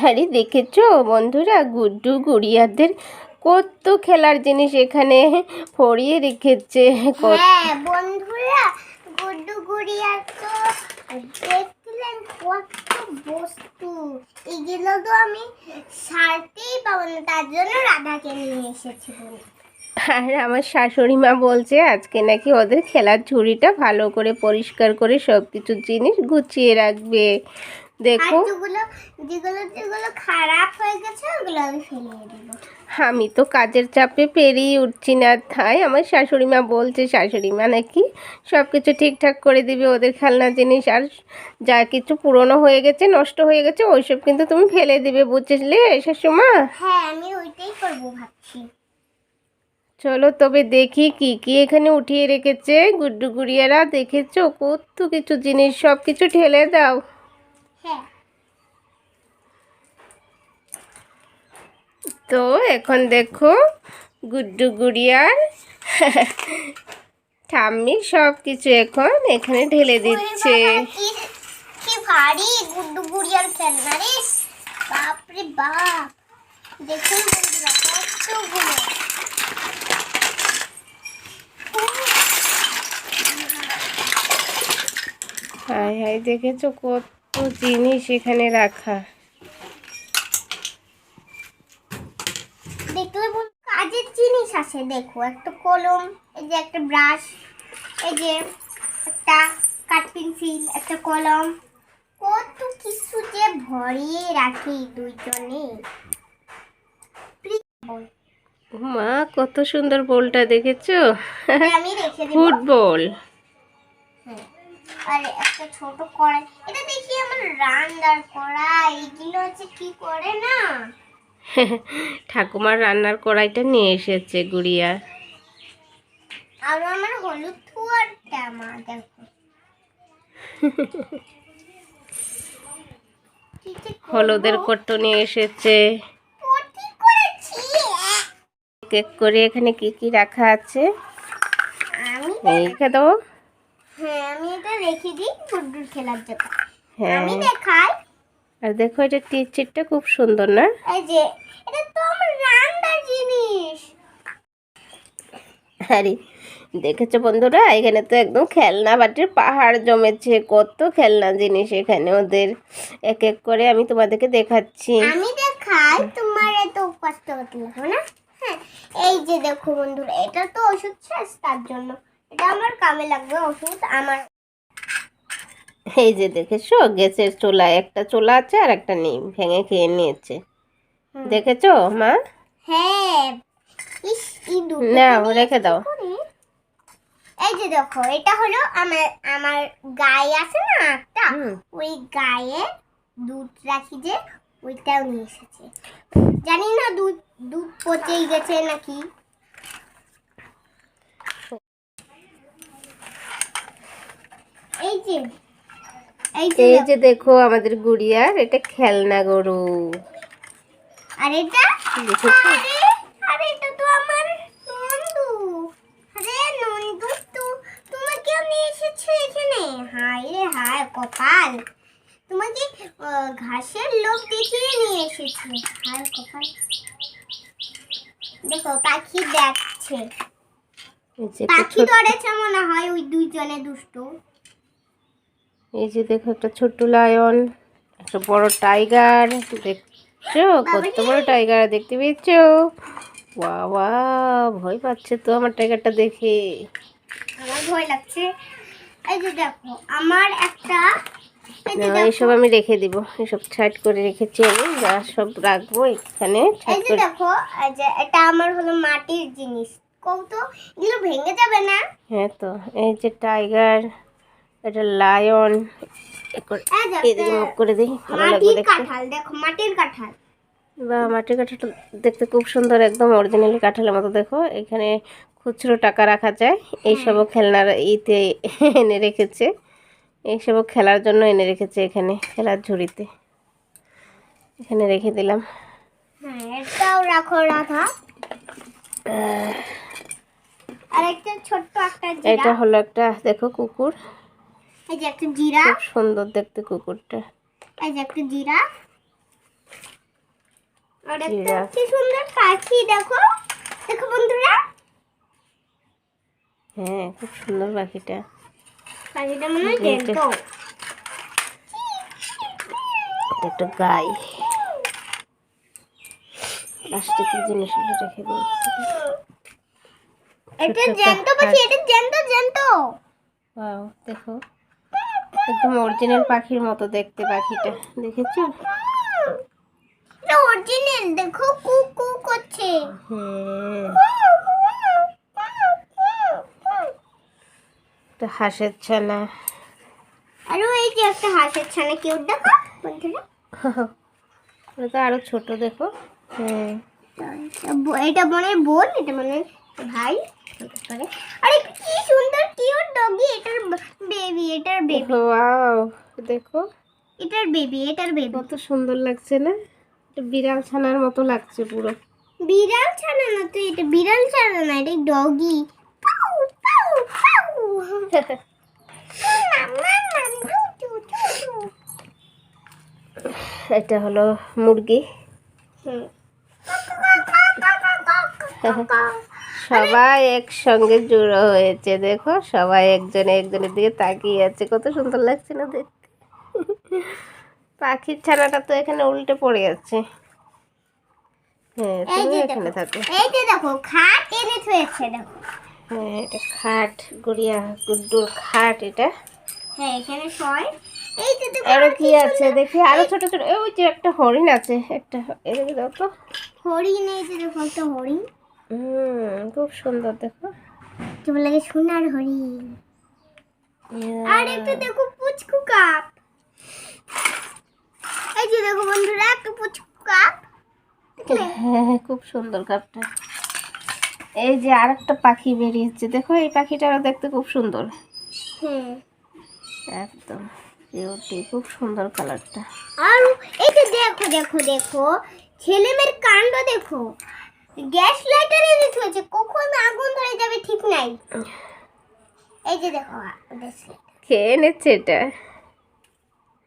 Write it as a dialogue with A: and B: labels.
A: আরে দেখেছো বন্ধুরা, গুড্ডু গুড়িয়াদের কত খেলার জিনিস এখানে ভরিয়ে রেখেছে।
B: হ্যাঁ বন্ধুরা, গুড্ডু গুড়িয়ার তো দেখলেন কত বস্তু। এগুলো তো আমি সারতেই পাবো না, তার জন্য রাধাকে নিয়ে এসেছি।
A: আর আমার শাশুড়ি মা বলছে আজকে নাকি ওদের খেলার ঝুড়িটা ভালো করে পরিষ্কার করে সব কিছু জিনিস গুছিয়ে রাখবে। দেখো
B: যেগুলো যেগুলো যেগুলো খারাপ হয়ে গেছে ওগুলো আমি ফেলিয়ে দেবো।
A: আমি তো কাজের চাপে পেরিয়ে উঠছি না, তাই আমার শাশুড়ি মা বলছে, শাশুড়ি মা নাকি সব কিছু ঠিকঠাক করে দিবে ওদের খেলনা জিনিস। আর যা কিছু পুরনো হয়ে গেছে, নষ্ট হয়ে গেছে, ওইসব কিন্তু তুমি ফেলে দিবে, বুঝলে শাশুমা?
B: হ্যাঁ আমি ওইটাই করবো ভাবছি।
A: চলো তবে দেখি কি কি এখানে উঠিয়ে রেখেছে গুড্ডু গুড়িয়ারা। দেখেছো কত কিছু জিনিস, সব কিছু ঢেলে দাও।
B: হ্যাঁ
A: তো এখন দেখো গুড্ডু গুড়িয়ার ঠাম্মি সব কিছু এখন এখানে ঢেলে দিচ্ছে।
B: কি ভারী গুড্ডু গুড়িয়ার খেলনা রে, বাপরে বাপ। দেখুন বন্ধুরা কতগুলো।
A: হায় হায়, দেখেছো কত জিনিস এখানে রাখা।
B: দেখলে কাজের জিনিস আছে, দেখো একটা কলম, এই যে একটা ব্রাশ, এই যে একটা কাঠ পেন্সিল, একটা কলম, কত কিছু যে ভরিয়ে রাখি দুইজনে।
A: মা কত সুন্দর বলটা, দেখেছো?
B: আমি রেখে দেব।
A: ফুটবল।
B: আর একটা ছোট কড়াই, এটা দেখি আমার রান্নার কড়াই। এগুলো হচ্ছে কি করে না,
A: ঠাকুমার রান্নার কড়াইটা নিয়ে এসেছে গুড়িয়া।
B: আর আমার হলুদ থুয়ার টামা দেখো।
A: হলুদের কট্টো নিয়ে এসেছে। কেক করে এখানে কি কি রাখা আছে রেখে দাও।
B: হ্যাঁ আমি এটা রেখে দিই গুড্ডুর খেলার জন্য।
A: হ্যাঁ
B: আমি দেখাই।
A: আর দেখো এটা টিচিরটা খুব সুন্দর না?
B: এই যে এটা তো আমার রান্নার জিনিস।
A: আরে দেখেছো বন্ধুরা, এখানে তো একদম খেলনা বাটির পাহাড় জমেছে। কত খেলনা জিনিস এখানে ওদের, এক এক করে আমি তোমাদেরকে দেখাচ্ছি।
B: আমি দেখাই, তোমার এত কষ্ট করতে লাগবে না। হ্যাঁ এই যে দেখো বন্ধুরা, এটা তো ওষুধ শেষ, তার জন্য এটা আমার কামে লাগবে ওষুধ আমার।
A: এই যে দেখেছো গ্যাসের চুলা, একটা চুলা আছে আর একটা নেই, ভেঙে খেয়ে নিয়েছে। দেখেছো মা?
B: হ্যাঁ ইস ই দুটো
A: না রেখে দাও।
B: এই যে দেখো এটা হলো আমার আমার গায়ে আছে না একটা, ওই গায়ে দুধ রাখি যে ওইটাও নিয়ে এসেছে। জানি না দুধ দুধ পচেই গেছে নাকি। এই যে
A: এই যে দেখো আমাদের গুড়িয়ার এটা খেলনা গরু।
B: আর এটা
A: দেখেছো?
B: আরে এটা তো আমার নন্দু। আরে নন্দু তো তোমাকেও নিয়ে এসেছে এখানে। হায় রে হায় কপাল, তোমাকে ঘাসের লোক দেখিয়ে নিয়ে এসেছে। হায় কপাল। দেখো পাখি দেখছে, পাখি ধরেছে মনে হয় ওই দুইজনে দুষ্টু।
A: এই যে দেখো একটা ছোট্ট লায়ন, একটা বড় টাইগার। দেখছো কত বড় টাইগার, দেখতে পেয়েছো? বাবা ভয় পাচ্ছে তো আমার টাইগারটা দেখে।
B: আমার ভয় লাগছে। এই যে দেখো আমার একটা,
A: এইসব আমি রেখে দিব, এসব ছাইড করে রেখেছি আমি, যা সব রাখবো এখানে।
B: এই যে দেখো এই যে এটা আমার হলো মাটির জিনিস, কৌতো এগুলো ভেঙে যাবে না।
A: হ্যাঁ তো এই যে টাইগার, এটা লায়ন, এদিকে মুখ করে দিই, ভালো লাগবে দেখতে।
B: কাঁঠাল দেখো, মাটির কাঁঠাল।
A: বা মাটির কাঁঠালটা দেখতে খুব সুন্দর, একদম অরিজিনালি কাঁঠালের মতো। দেখো এখানে খুচরো টাকা রাখা যায়, এইসবও খেলনার ইতে এনে রেখেছে, এইসবও খেলার জন্য এনে রেখেছে এখানে খেলার ঝুড়িতে। এখানে রেখে দিলাম।
B: হ্যাঁ এটাও রাখো রাধা। আর একটা ছোট্ট একটা জিরাফ।
A: এটা হলো একটা দেখো কুকুর,
B: এই যে একটা জিরাফ,
A: খুব সুন্দর দেখতে কুকুরটা।
B: এই যে একটা জিরাফ। আর একটা
A: জিরাফ।
B: কি সুন্দর পাখি দেখো, দেখো বন্ধুরা,
A: হ্যাঁ খুব সুন্দর পাখিটা।
B: পাখিটা মনে হয়
A: এটা-
B: দেখো।
A: এটা একটা গাই। প্লাস্টিকের জিনিসগুলো রেখে দিয়েছি।
B: এটা
A: ছোট্ট একটা
B: জ্যান্ত পাখি,
A: হাট।
B: এটা জ্যান্ত জ্যান্ত।
A: ওয়াও, দেখো একদম অরিজিনাল পাখির মতো দেখতে পাখিটা, দেখেছো?
B: এটা অরিজিনাল, দেখো কু কু করছে।
A: হ্যাঁ, একটা হাঁসের ছানা।
B: আর এই যে একটা হাঁসের ছানা, কিউট দেখো বন্ধুরা।
A: এটা তো আরো ছোট, দেখো। হ্যাঁ,
B: এটা মনে হয় বোন, এটা মনে হয় ভাই হতে পারে। আরে কি সুন্দর কিউট ডগি, এটার বেবি, এটার বেবি,
A: ওয়াও, দেখো
B: এটার বেবি, এটার বেবি।
A: কত সুন্দর লাগছে না? এটা বিড়াল ছানার মতো লাগছে পুরো।
B: বিড়াল ছানা না তো, এটা বিড়াল ছানা না, এটা ডগি। পাউ পাউ পাউ।
A: এটা হলো মুরগি। সবাই একসঙ্গে জড়ো হয়েছে, দেখো সবাই একজনে একজনের দিকে তাকিয়ে আছে, কত সুন্দর লাগছে না দেখতে। পাখির ছানাটা তো এখানে উল্টে পড়ে আছে। হ্যাঁ,
B: এই
A: তুমি
B: যে
A: এখানে
B: দেখো,
A: থাকো।
B: এই যে দেখো খাট এনে থুয়েছে দেখো।
A: হ্যাঁ, এটা খাট, গুড়িয়া গুড্ডুর খাট এটা।
B: হ্যাঁ এখানে শয়। এই যে দেখো
A: আরো কি আছে দেখি, আরো ছোট ছোট। ওই যে একটা হরিণ আছে, একটা এদিকে দাও তো।
B: হরিণ, এই যে দেখো একটা হরিণ,
A: খুব সুন্দর, দেখো।
B: কি বলে লাগে সোনার হরিণ। আর একটা দেখো পুচকু কাপ, এই যে দেখো বন্ধুরা একটা পুচকু কাপ।
A: হ্যাঁ, খুব সুন্দর কাপটা। এই যে আরেকটা পাখি বেরিয়েছে, দেখো এই পাখিটারও দেখতে খুব সুন্দর।
B: হ্যাঁ
A: একদম বিউটি, খুব সুন্দর কালারটা।
B: আর এই যে দেখো দেখো দেখো ছেলে মেয়ের কাণ্ড দেখো, গ্যাস লাইটার এনে থুয়েছে, কখন আগুন ধরে যাবে ঠিক নাই। এই যে দেখো গ্যাস লাইটার।
A: খেয়ে এনেছে এটা।